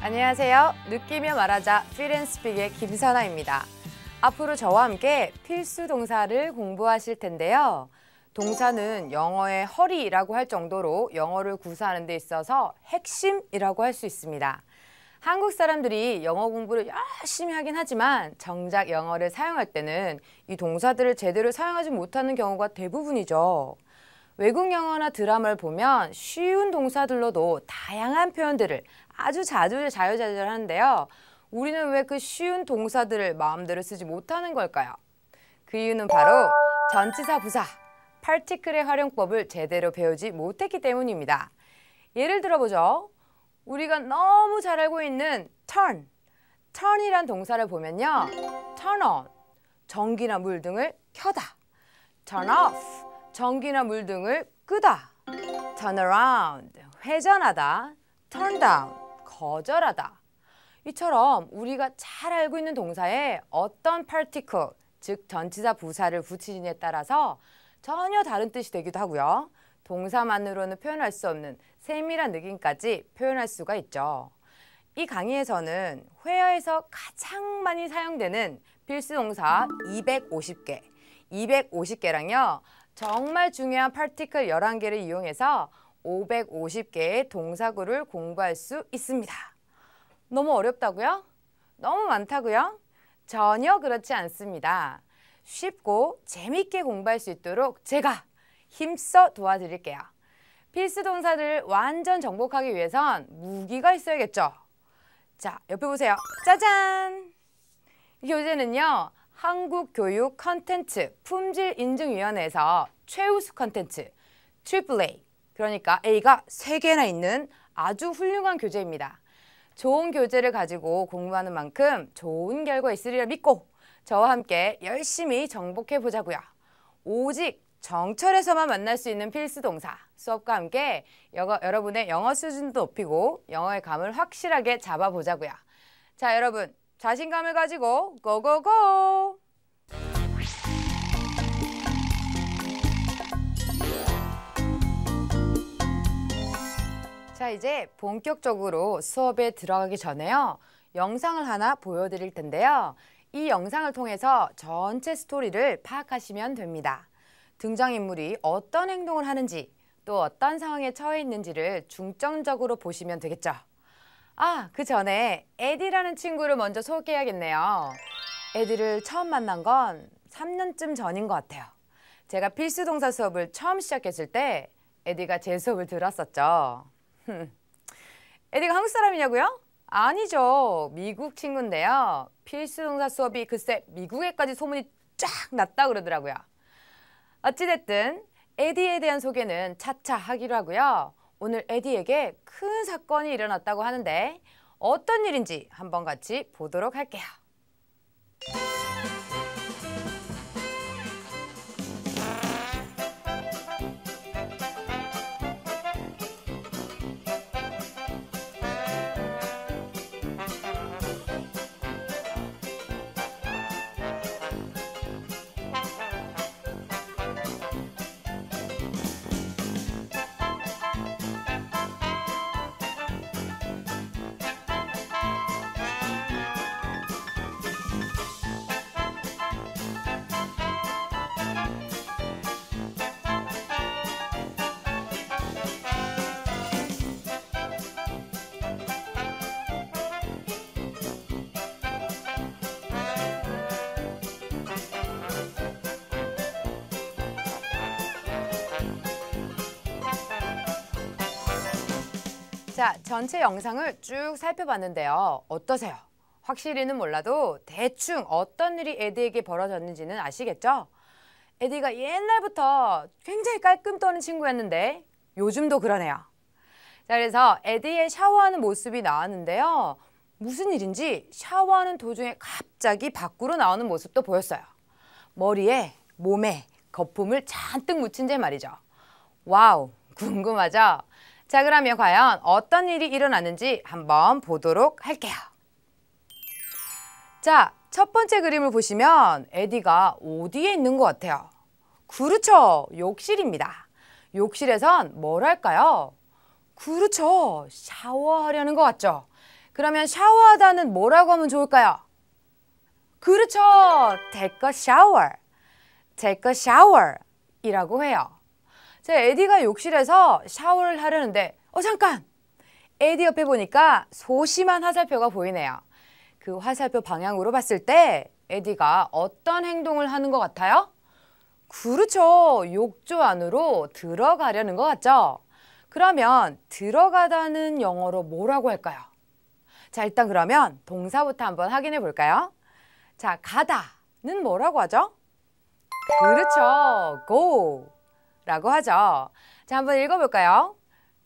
안녕하세요. 느끼며 말하자 필앤스픽의 김선아입니다. 앞으로 저와 함께 필수 동사를 공부하실 텐데요. 동사는 영어의 허리라고 할 정도로 영어를 구사하는 데 있어서 핵심이라고 할 수 있습니다. 한국 사람들이 영어 공부를 열심히 하긴 하지만 정작 영어를 사용할 때는 이 동사들을 제대로 사용하지 못하는 경우가 대부분이죠. 외국 영화나 드라마를 보면 쉬운 동사들로도 다양한 표현들을 아주 자유자재로 하는데요. 우리는 왜 그 쉬운 동사들을 마음대로 쓰지 못하는 걸까요? 그 이유는 바로 전치사 부사, 파티클의 활용법을 제대로 배우지 못했기 때문입니다. 예를 들어보죠. 우리가 너무 잘 알고 있는 turn이란 동사를 보면요. turn on, 전기나 물 등을 켜다. turn off, 전기나 물 등을 끄다. turn around, 회전하다. turn down, 거절하다. 이처럼 우리가 잘 알고 있는 동사에 어떤 particle, 즉 전치사 부사를 붙이느냐에 따라서 전혀 다른 뜻이 되기도 하고요. 동사만으로는 표현할 수 없는 세밀한 느낌까지 표현할 수가 있죠. 이 강의에서는 회화에서 가장 많이 사용되는 필수 동사 250개, 250개랑요. 정말 중요한 particle 11개를 이용해서 550개의 동사구를 공부할 수 있습니다. 너무 어렵다고요? 너무 많다고요? 전혀 그렇지 않습니다. 쉽고 재밌게 공부할 수 있도록 제가 힘써 도와드릴게요. 필수 동사들을 완전 정복하기 위해선 무기가 있어야겠죠? 자, 옆에 보세요. 짜잔! 이 교재는요. 한국교육 컨텐츠 품질인증위원회에서 최우수 컨텐츠 AAA, 그러니까 A가 3개나 있는 아주 훌륭한 교재입니다. 좋은 교재를 가지고 공부하는 만큼 좋은 결과 있으리라 믿고 저와 함께 열심히 정복해 보자고요. 오직 정철에서만 만날 수 있는 필수 동사 수업과 함께 여러분의 영어 수준도 높이고 영어의 감을 확실하게 잡아보자고요. 자, 여러분 자신감을 가지고 고고고! 자, 이제 본격적으로 수업에 들어가기 전에요. 영상을 하나 보여드릴 텐데요. 이 영상을 통해서 전체 스토리를 파악하시면 됩니다. 등장인물이 어떤 행동을 하는지 또 어떤 상황에 처해 있는지를 중점적으로 보시면 되겠죠. 아, 그 전에 에디라는 친구를 먼저 소개해야겠네요. 에디를 처음 만난 건 3년쯤 전인 것 같아요. 제가 필수 동사 수업을 처음 시작했을 때 에디가 제 수업을 들었었죠. 에디가 한국 사람이냐고요? 아니죠. 미국 친구인데요. 필수 동사 수업이 글쎄 미국에까지 소문이 쫙 났다 그러더라고요. 어찌됐든 에디에 대한 소개는 차차 하기로 하고요. 오늘 에디에게 큰 사건이 일어났다고 하는데 어떤 일인지 한번 같이 보도록 할게요. 자, 전체 영상을 쭉 살펴봤는데요. 어떠세요? 확실히는 몰라도 대충 어떤 일이 에디에게 벌어졌는지는 아시겠죠? 에디가 옛날부터 굉장히 깔끔 떠는 친구였는데 요즘도 그러네요. 자, 그래서 에디의 샤워하는 모습이 나왔는데요. 무슨 일인지 샤워하는 도중에 갑자기 밖으로 나오는 모습도 보였어요. 머리에, 몸에 거품을 잔뜩 묻힌 채 말이죠. 와우, 궁금하죠? 자, 그러면 과연 어떤 일이 일어났는지 한번 보도록 할게요. 자, 첫 번째 그림을 보시면 에디가 어디에 있는 것 같아요? 그렇죠, 욕실입니다. 욕실에선 뭘 할까요? 그렇죠, 샤워하려는 것 같죠? 그러면 샤워하다는 뭐라고 하면 좋을까요? 그렇죠. take a shower. take a shower 이라고 해요. 자, 에디가 욕실에서 샤워를 하려는데 잠깐! 에디 옆에 보니까 소심한 화살표가 보이네요. 그 화살표 방향으로 봤을 때 에디가 어떤 행동을 하는 것 같아요? 그렇죠. 욕조 안으로 들어가려는 것 같죠? 그러면 들어가다는 영어로 뭐라고 할까요? 자, 일단 그러면 동사부터 한번 확인해 볼까요? 자, 가다는 뭐라고 하죠? 그렇죠. go 라고 하죠. 자, 한번 읽어볼까요?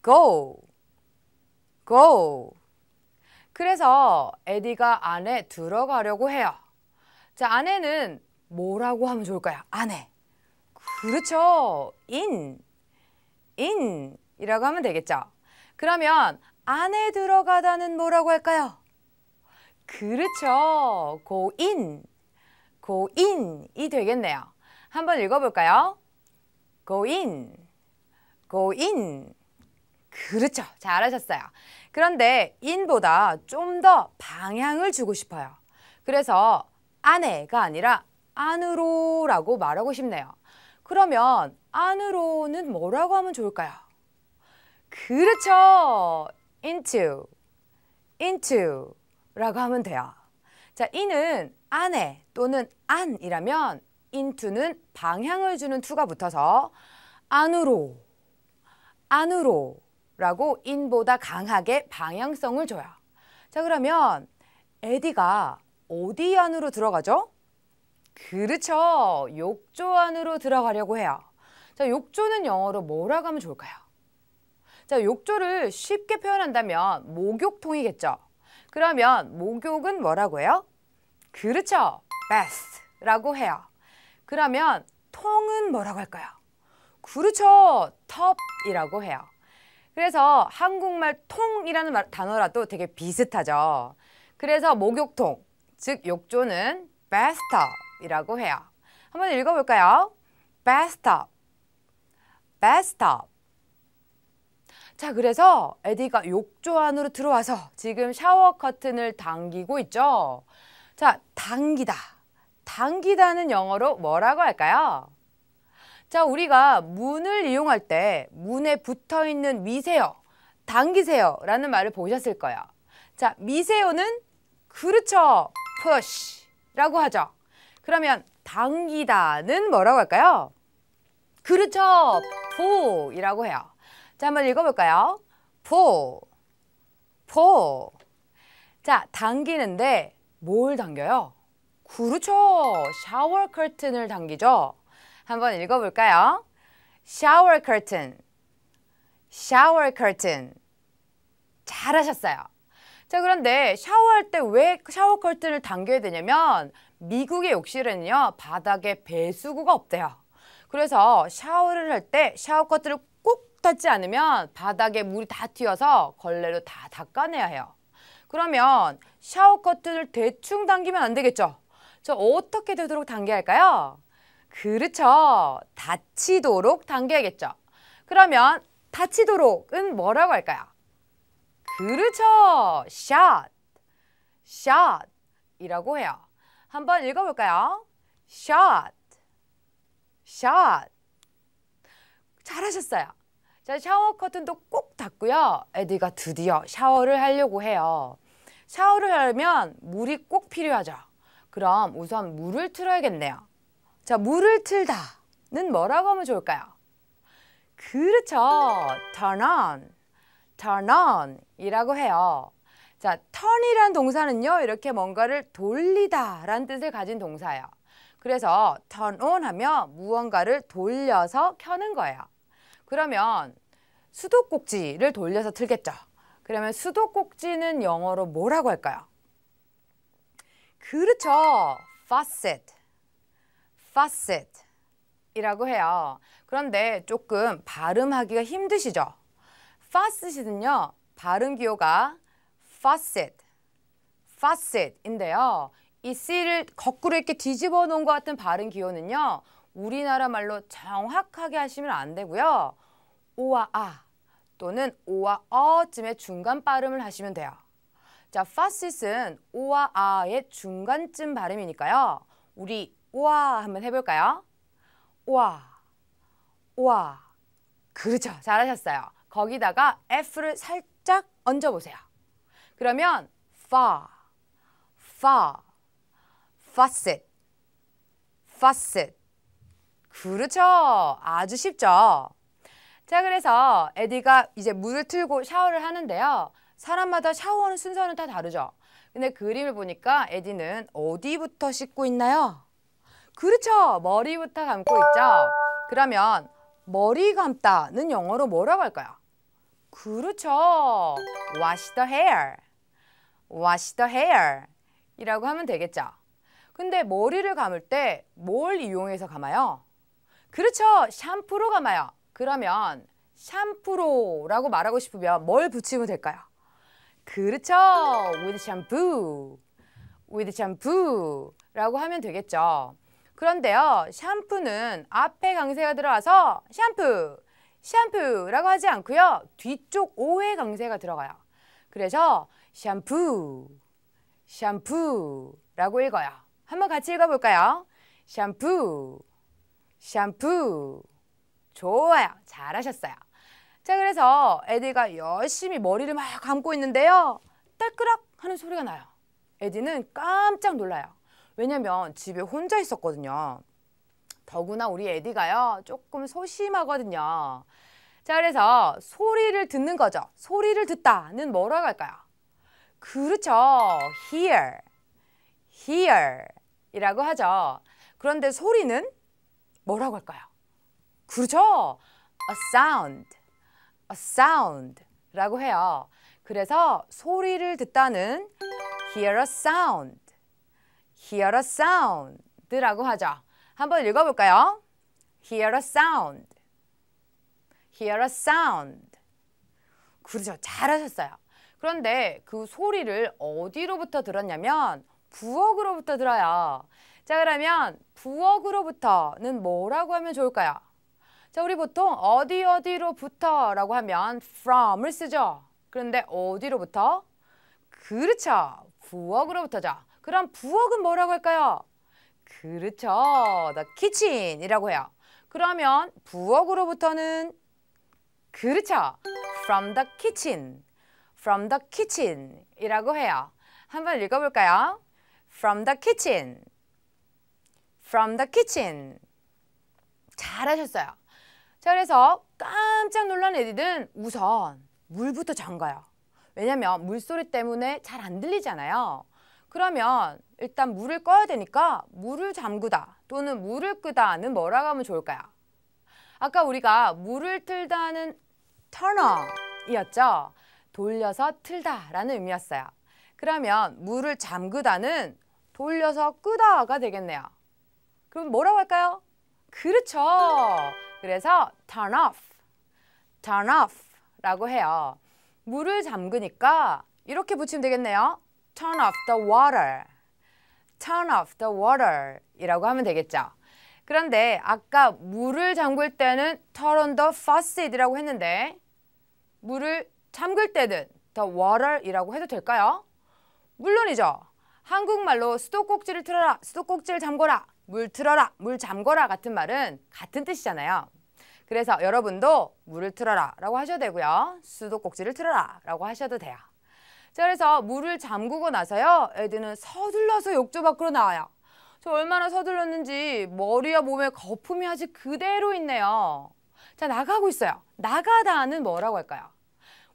go, go. 그래서 에디가 안에 들어가려고 해요. 자, 안에는 뭐라고 하면 좋을까요? 안에. 그렇죠. in 이라고 하면 되겠죠. 그러면 안에 들어가다는 뭐라고 할까요? 그렇죠. go in이 되겠네요. 한번 읽어볼까요? go in. 그렇죠. 잘하셨어요. 그런데 in보다 좀 더 방향을 주고 싶어요. 그래서 안에가 아니라 안으로라고 말하고 싶네요. 그러면 안으로는 뭐라고 하면 좋을까요? 그렇죠. into 라고 하면 돼요. 자, in은 안에 또는 안이라면 into는 방향을 주는 to가 붙어서 안으로 라고 in보다 강하게 방향성을 줘요. 자, 그러면 에디가 어디 안으로 들어가죠? 그렇죠. 욕조 안으로 들어가려고 해요. 자, 욕조는 영어로 뭐라고 하면 좋을까요? 자, 욕조를 쉽게 표현한다면 목욕통이겠죠. 그러면 목욕은 뭐라고 해요? 그렇죠. bath라고 해요. 그러면 통은 뭐라고 할까요? 그렇죠. tub이라고 해요. 그래서 한국말 통이라는 단어라도 되게 비슷하죠. 그래서 목욕통, 즉 욕조는 bathtub이라고 해요. 한번 읽어볼까요? bathtub. 자, 그래서 에디가 욕조 안으로 들어와서 지금 샤워 커튼을 당기고 있죠. 자, 당기다는 영어로 뭐라고 할까요? 자, 우리가 문을 이용할 때 문에 붙어있는 미세요, 당기세요 라는 말을 보셨을 거예요. 자, 미세요는 그렇죠. push라고 하죠. 그러면 당기다는 뭐라고 할까요? 그렇죠. pull이라고 해요. 자, 한번 읽어볼까요? pull. 자, 당기는데 뭘 당겨요? 그렇죠. 샤워 커튼을 당기죠. 한번 읽어볼까요? shower curtain. 잘하셨어요. 자, 그런데 샤워할 때 왜 샤워 커튼을 당겨야 되냐면 미국의 욕실에는요, 바닥에 배수구가 없대요. 그래서 샤워를 할 때 샤워 커튼을 꼭 닫지 않으면 바닥에 물이 다 튀어서 걸레로 다 닦아내야 해요. 그러면 샤워 커튼을 대충 당기면 안 되겠죠? 저 어떻게 되도록 당겨야 할까요? 그렇죠. 닫히도록 당겨야겠죠. 그러면 닫히도록은 뭐라고 할까요? 그렇죠. shut이라고 해요. 한번 읽어볼까요? shut. 잘하셨어요. 자, 샤워 커튼도 꼭 닫고요. 에디가 드디어 샤워를 하려고 해요. 샤워를 하려면 물이 꼭 필요하죠. 그럼 우선 물을 틀어야겠네요. 자, 물을 틀다는 뭐라고 하면 좋을까요? 그렇죠. turn on 이라고 해요. 자, turn이란 동사는요, 이렇게 뭔가를 돌리다 라는 뜻을 가진 동사예요. 그래서 turn on 하면 무언가를 돌려서 켜는 거예요. 그러면 수도꼭지를 돌려서 틀겠죠. 그러면 수도꼭지는 영어로 뭐라고 할까요? 그렇죠. faucet 이라고 해요. 그런데 조금 발음하기가 힘드시죠? faucet은요, 발음 기호가 faucet인데요. 이 C를 거꾸로 이렇게 뒤집어 놓은 것 같은 발음 기호는요, 우리나라 말로 정확하게 하시면 안 되고요. 오와 아 또는 오와 어쯤의 중간 발음을 하시면 돼요. 자, faucet은 오와 아의 중간쯤 발음이니까요. 우리 오와 한번 해볼까요? 오와, 오와. 그렇죠. 잘하셨어요. 거기다가 F를 살짝 얹어보세요. 그러면 fa, faucet, faucet. 그렇죠. 아주 쉽죠. 자, 그래서 에디가 이제 물을 틀고 샤워를 하는데요. 사람마다 샤워하는 순서는 다 다르죠. 근데 그림을 보니까 에디는 어디부터 씻고 있나요? 그렇죠. 머리부터 감고 있죠. 그러면 머리 감다는 영어로 뭐라고 할까요? 그렇죠. wash the hair. wash the hair 이라고 하면 되겠죠. 근데 머리를 감을 때 뭘 이용해서 감아요? 그렇죠. 샴푸로 감아요. 그러면 샴푸로라고 말하고 싶으면 뭘 붙이면 될까요? 그렇죠. with shampoo. with shampoo라고 하면 되겠죠. 그런데요. 샴푸는 앞에 강세가 들어와서 샴푸, 샴푸라고 하지 않고요. 뒤쪽 오의 강세가 들어가요. 그래서 샴푸, 샴푸라고 읽어요. 한번 같이 읽어볼까요? 샴푸, 샴푸. 좋아요. 잘하셨어요. 자, 그래서 에디가 열심히 머리를 막 감고 있는데요. 딸끄락 하는 소리가 나요. 에디는 깜짝 놀라요. 왜냐면 집에 혼자 있었거든요. 더구나 우리 에디가요. 조금 소심하거든요. 자, 그래서 소리를 듣는 거죠. 소리를 듣다는 뭐라고 할까요? 그렇죠. hear, hear 이라고 하죠. 그런데 소리는 뭐라고 할까요? 그렇죠. a sound, a sound 라고 해요. 그래서 소리를 듣다는 hear a sound, hear a sound 라고 하죠. 한번 읽어볼까요? hear a sound, hear a sound. 그렇죠. 잘하셨어요. 그런데 그 소리를 어디로부터 들었냐면 부엌으로부터 들어요. 자, 그러면 부엌으로부터는 뭐라고 하면 좋을까요? 자, 우리 보통 어디로부터라고 하면 from을 쓰죠. 그런데 어디로부터? 그렇죠. 부엌으로부터죠. 그럼 부엌은 뭐라고 할까요? 그렇죠. the kitchen이라고 해요. 그러면 부엌으로부터는 그렇죠. from the kitchen, from the kitchen 이라고 해요. 한번 읽어볼까요? from the kitchen, from the kitchen. 잘하셨어요. 자, 그래서 깜짝 놀란 에디는 우선 물부터 잠가요. 왜냐면 물소리 때문에 잘 안 들리잖아요. 그러면 일단 물을 꺼야 되니까 물을 잠그다 또는 물을 끄다는 뭐라고 하면 좋을까요? 아까 우리가 물을 틀다는 turn on 이었죠? 돌려서 틀다라는 의미였어요. 그러면 물을 잠그다는 돌려서 끄다가 되겠네요. 그럼 뭐라고 할까요? 그렇죠. 그래서 turn off, turn off 라고 해요. 물을 잠그니까 이렇게 붙이면 되겠네요. turn off the water, turn off the water 이라고 하면 되겠죠. 그런데 아까 물을 잠글 때는 turn on the faucet 이라고 했는데 물을 잠글 때는 the water 이라고 해도 될까요? 물론이죠. 한국말로 수도꼭지를 틀어라, 수도꼭지를 잠궈라, 물 틀어라, 물 잠궈라 같은 말은 같은 뜻이잖아요. 그래서 여러분도 물을 틀어라 라고 하셔도 되고요. 수도꼭지를 틀어라 라고 하셔도 돼요. 자, 그래서 물을 잠그고 나서요. 애들은 서둘러서 욕조 밖으로 나와요. 저 얼마나 서둘렀는지 머리와 몸에 거품이 아직 그대로 있네요. 자, 나가고 있어요. 나가다는 뭐라고 할까요?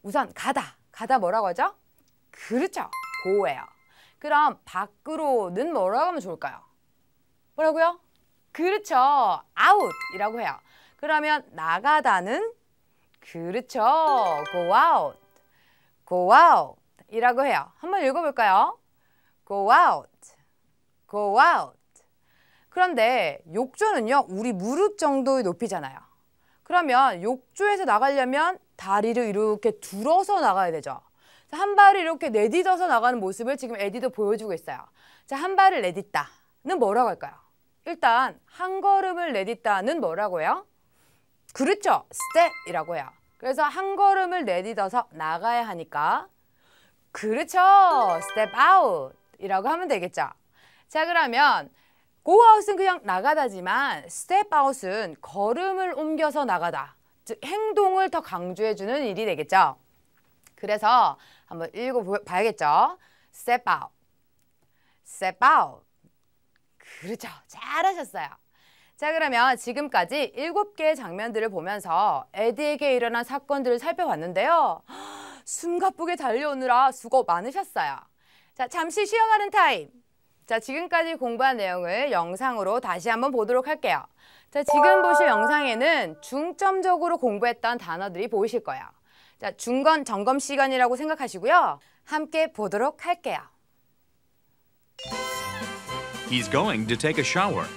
우선 가다 뭐라고 하죠? 그렇죠. go예요. 그럼 밖으로는 뭐라고 하면 좋을까요? 뭐라고요? 그렇죠. out이라고 해요. 그러면 나가다는 그렇죠. go out, go out 이라고 해요. 한번 읽어볼까요? go out, go out. 그런데 욕조는요. 우리 무릎 정도의 높이잖아요. 그러면 욕조에서 나가려면 다리를 이렇게 들어서 나가야 되죠. 한 발을 이렇게 내딛어서 나가는 모습을 지금 에디도 보여주고 있어요. 자, 한 발을 내딛다는 뭐라고 할까요? 일단 한 걸음을 내딛다는 뭐라고요? 그렇죠. step이라고 해요. 그래서 한 걸음을 내딛어서 나가야 하니까 그렇죠. step out 이라고 하면 되겠죠. 자, 그러면 go out은 그냥 나가다지만 step out은 걸음을 옮겨서 나가다. 즉 행동을 더 강조해주는 일이 되겠죠. 그래서 한번 읽어봐야겠죠. step out, step out. 그렇죠. 잘하셨어요. 자, 그러면 지금까지 7개의 장면들을 보면서 에디에게 일어난 사건들을 살펴봤는데요. 숨가쁘게 달려오느라 수고 많으셨어요. 자, 잠시 쉬어가는 타임. 자, 지금까지 공부한 내용을 영상으로 다시 한번 보도록 할게요. 자, 지금 보실 영상에는 중점적으로 공부했던 단어들이 보이실 거예요. 자, 중간 점검 시간이라고 생각하시고요. 함께 보도록 할게요. He's going to take a shower.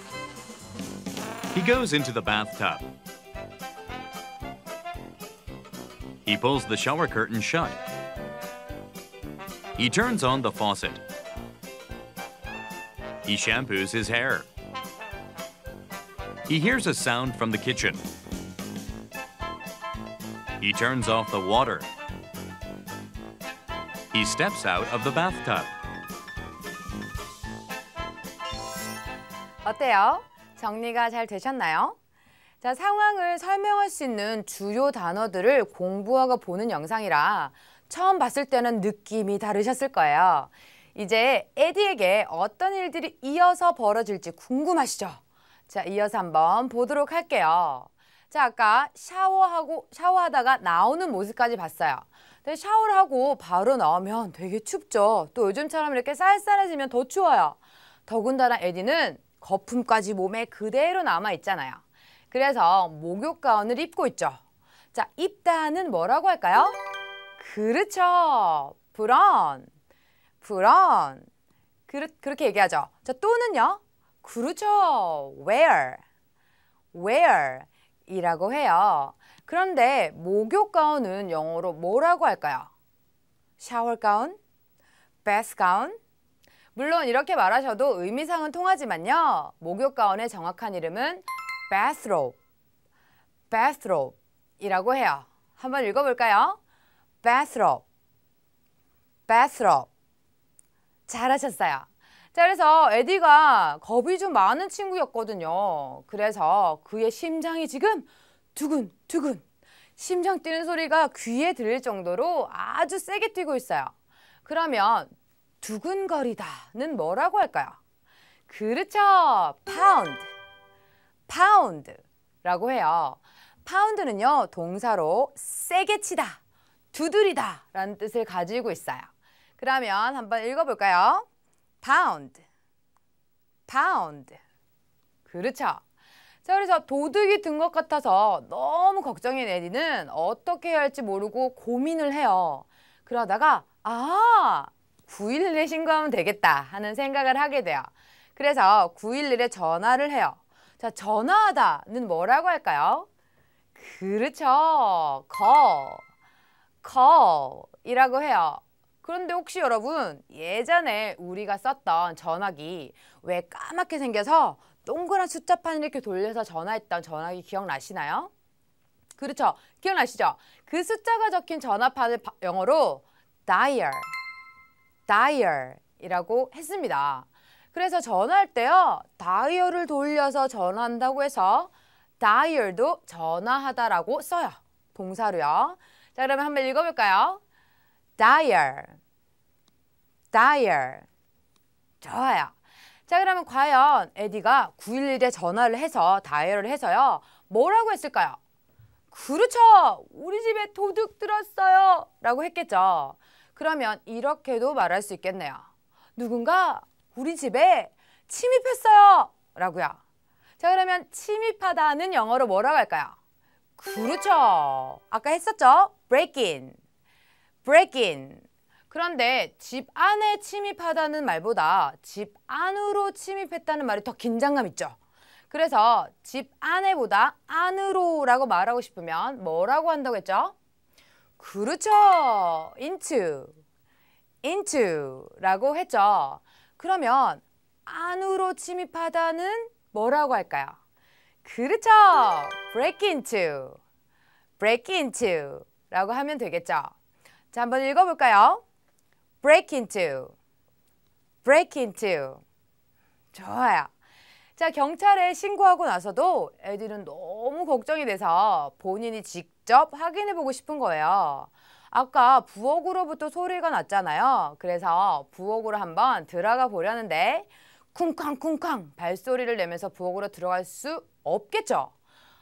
He goes into the bathtub. He pulls the shower curtain shut. He turns on the faucet. He shampoos his hair. He hears a sound from the kitchen. He turns off the water. He steps out of the bathtub. 어때요? 정리가 잘 되셨나요? 자, 상황을 설명할 수 있는 주요 단어들을 공부하고 보는 영상이라 처음 봤을 때는 느낌이 다르셨을 거예요. 이제 에디에게 어떤 일들이 이어서 벌어질지 궁금하시죠? 자, 이어서 한번 보도록 할게요. 자, 아까 샤워하다가 나오는 모습까지 봤어요. 근데 샤워를 하고 바로 나오면 되게 춥죠. 또 요즘처럼 이렇게 쌀쌀해지면 더 추워요. 더군다나 에디는 거품까지 몸에 그대로 남아 있잖아요. 그래서 목욕 가운을 입고 있죠. 자, 입다는 뭐라고 할까요? 그렇죠. put on. 그렇게 얘기하죠. 자, 또는요. 그렇죠. wear 이라고 해요. 그런데 목욕 가운은 영어로 뭐라고 할까요? 샤워 가운, bath 가운. 물론 이렇게 말하셔도 의미상은 통하지만요. 목욕 가운의 정확한 이름은 bathrobe 이라고 해요. 한번 읽어볼까요? bathrobe. 잘하셨어요. 자, 그래서 에디가 겁이 좀 많은 친구였거든요. 그래서 그의 심장이 지금 두근두근 심장 뛰는 소리가 귀에 들릴 정도로 아주 세게 뛰고 있어요. 그러면 두근거리다는 뭐라고 할까요? 그렇죠. pound라고 해요. pound는요, 동사로 세게 치다, 두드리다 라는 뜻을 가지고 있어요. 그러면 한번 읽어볼까요? pound. 그렇죠. 자, 그래서 도둑이 든 것 같아서 너무 걱정인 에디는 어떻게 해야 할지 모르고 고민을 해요. 그러다가 911에 신고하면 되겠다 하는 생각을 하게 돼요. 그래서 911에 전화를 해요. 자, 전화하다는 뭐라고 할까요? 그렇죠. call 이라고 해요. 그런데 혹시 여러분 예전에 우리가 썼던 전화기 왜 까맣게 생겨서 동그란 숫자판 이렇게 돌려서 전화했던 전화기 기억나시나요? 그렇죠. 기억나시죠? 그 숫자가 적힌 전화판을 영어로 dial이라고 했습니다. 그래서 전화할 때요. 다이얼을 돌려서 전화한다고 해서 dial도 전화하다라고 써요. 동사로요. 자, 그러면 한번 읽어볼까요? dial. 좋아요. 자, 그러면 과연 에디가 911에 전화를 해서 다이얼을 해서요. 뭐라고 했을까요? 그렇죠. 우리 집에 도둑 들었어요. 라고 했겠죠. 그러면 이렇게도 말할 수 있겠네요. 누군가 우리 집에 침입했어요. 라고요. 자, 그러면 침입하다는 영어로 뭐라고 할까요? 그렇죠. 아까 했었죠? break in. 그런데 집 안에 침입하다는 말보다 집 안으로 침입했다는 말이 더 긴장감 있죠. 그래서 집 안에보다 안으로라고 말하고 싶으면 뭐라고 한다고 했죠? 그렇죠. into라고 했죠. 그러면 안으로 침입하다는 뭐라고 할까요? 그렇죠. break into 라고 하면 되겠죠. 자, 한번 읽어볼까요? break into, break into. 좋아요. 자, 경찰에 신고하고 나서도 애들은 너무 걱정이 돼서 본인이 직접 확인해보고 싶은 거예요. 아까 부엌으로부터 소리가 났잖아요. 그래서 부엌으로 한번 들어가 보려는데 쿵쾅쿵쾅 발소리를 내면서 부엌으로 들어갈 수 없겠죠.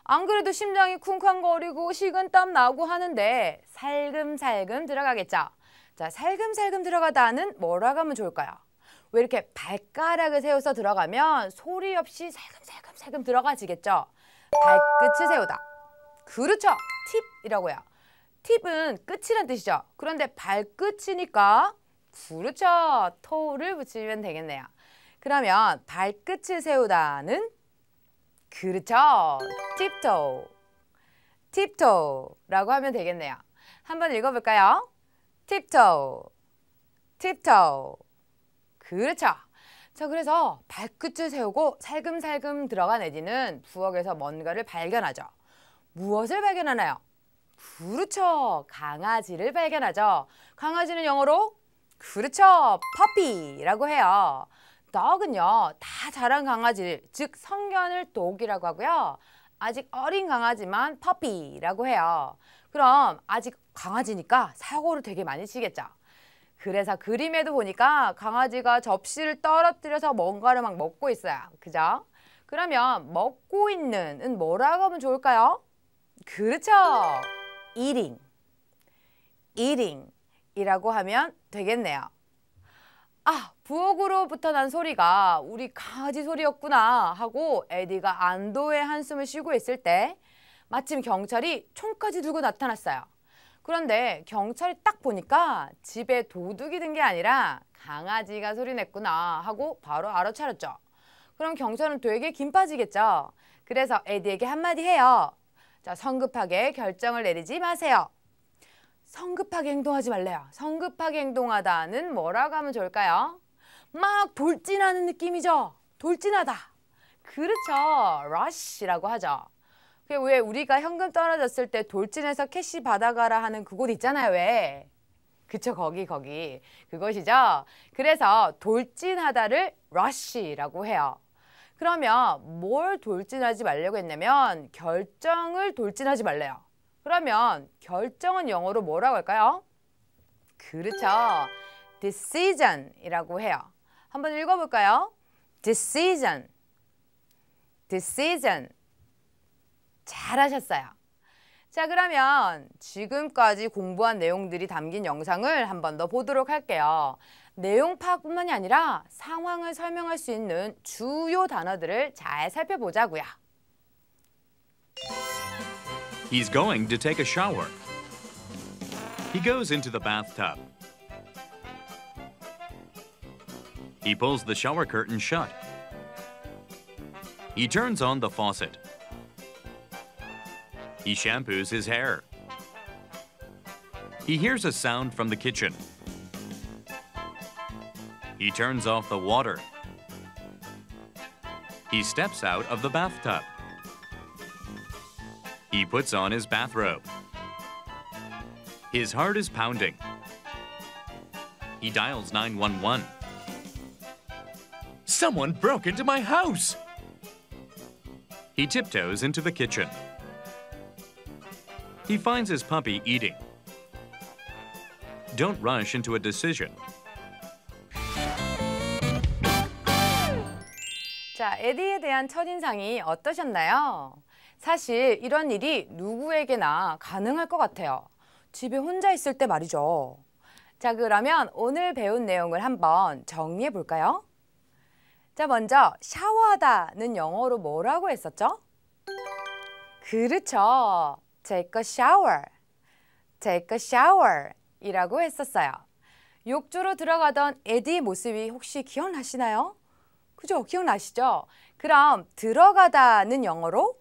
안 그래도 심장이 쿵쾅거리고 식은땀 나고 하는데 살금살금 들어가겠죠. 자, 살금살금 들어가다는 뭐라고 하면 좋을까요? 왜 이렇게 발가락을 세워서 들어가면 소리 없이 살금살금 들어가지겠죠? 발끝을 세우다. 그렇죠. 팁이라고요. 팁은 끝이란 뜻이죠. 그런데 발끝이니까 그렇죠. 토를 붙이면 되겠네요. 그러면 발끝을 세우다는 그렇죠. tiptoe. tiptoe라고 하면 되겠네요. 한번 읽어볼까요? tiptoe. tiptoe. 그렇죠. 자, 그래서 발끝을 세우고 살금살금 들어간 에디는 부엌에서 뭔가를 발견하죠. 무엇을 발견하나요? 그렇죠. 강아지를 발견하죠. 강아지는 영어로 그렇죠. puppy라고 해요. dog은요, 다 자란 강아지, 즉 성견을 dog이라고 하고요. 아직 어린 강아지만 puppy라고 해요. 그럼 아직 강아지니까 사고를 되게 많이 치겠죠. 그래서 그림에도 보니까 강아지가 접시를 떨어뜨려서 뭔가를 막 먹고 있어요. 그죠? 그러면 먹고 있는은 뭐라고 하면 좋을까요? 그렇죠. eating. eating 이라고 하면 되겠네요. 아, 부엌으로부터 난 소리가 우리 강아지 소리였구나 하고 에디가 안도의 한숨을 쉬고 있을 때 마침 경찰이 총까지 들고 나타났어요. 그런데 경찰이 딱 보니까 집에 도둑이 든 게 아니라 강아지가 소리냈구나 하고 바로 알아차렸죠. 그럼 경찰은 되게 긴 빠지겠죠. 그래서 에디에게 한마디 해요. 자, 성급하게 결정을 내리지 마세요. 성급하게 행동하지 말래요. 성급하게 행동하다는 뭐라고 하면 좋을까요? 막 돌진하는 느낌이죠. 돌진하다. 그렇죠. rush라고 하죠. 왜 우리가 현금 떨어졌을 때 돌진해서 캐시 받아가라 하는 그곳 있잖아요. 왜? 그쵸, 거기. 그것이죠. 그래서 돌진하다를 rush라고 해요. 그러면 뭘 돌진하지 말려고 했냐면 결정을 돌진하지 말래요. 그러면 결정은 영어로 뭐라고 할까요? 그렇죠. decision이라고 해요. 한번 읽어볼까요? decision. decision. 잘하셨어요. 자, 그러면 지금까지 공부한 내용들이 담긴 영상을 한 번 더 보도록 할게요. 내용 파악뿐만이 아니라 상황을 설명할 수 있는 주요 단어들을 잘 살펴보자고요. He's going to take a shower. He goes into the bathtub. He pulls the shower curtain shut. He turns on the faucet. He shampoos his hair. He hears a sound from the kitchen. He turns off the water. He steps out of the bathtub. He puts on his bathrobe. His heart is pounding. He dials 911. Someone broke into my house! He tiptoes into the kitchen. He finds his puppy eating. Don't rush into a decision. 자, 에디에 대한 첫인상이 어떠셨나요? 사실 이런 일이 누구에게나 가능할 것 같아요. 집에 혼자 있을 때 말이죠. 자, 그러면 오늘 배운 내용을 한번 정리해 볼까요? 자, 먼저 샤워하다는 영어로 뭐라고 했었죠? 그렇죠. take a shower. take a shower 이라고 했었어요. 욕조로 들어가던 에디의 모습이 혹시 기억나시나요? 그죠? 기억나시죠? 그럼 들어가다는 영어로?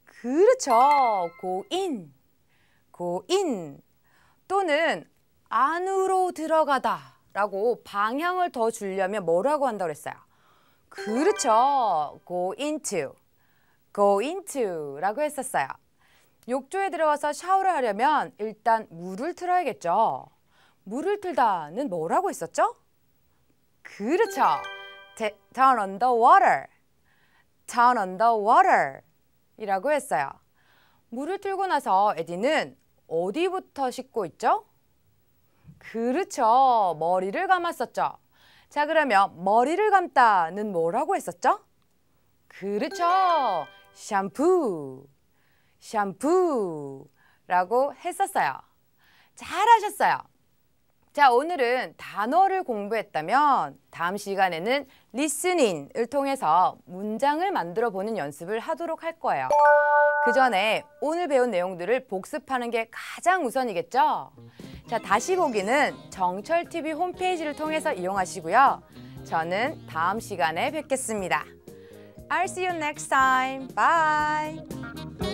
그렇죠. go in. go in. 또는 안으로 들어가다 라고 방향을 더 주려면 뭐라고 한다고 했어요? 그렇죠. go into. go into 라고 했었어요. 욕조에 들어가서 샤워를 하려면 일단 물을 틀어야겠죠. 물을 틀다는 뭐라고 했었죠? 그렇죠. Turn on the water. Turn on the water 이라고 했어요. 물을 틀고 나서 에디는 어디부터 씻고 있죠? 그렇죠. 머리를 감았었죠. 자, 그러면 머리를 감다는 뭐라고 했었죠? 그렇죠. 샴푸. 샴푸라고 했었어요. 잘하셨어요. 자, 오늘은 단어를 공부했다면 다음 시간에는 리스닝을 통해서 문장을 만들어 보는 연습을 하도록 할 거예요. 그 전에 오늘 배운 내용들을 복습하는 게 가장 우선이겠죠? 자, 다시 보기는 정철TV 홈페이지를 통해서 이용하시고요. 저는 다음 시간에 뵙겠습니다. I'll see you next time. Bye!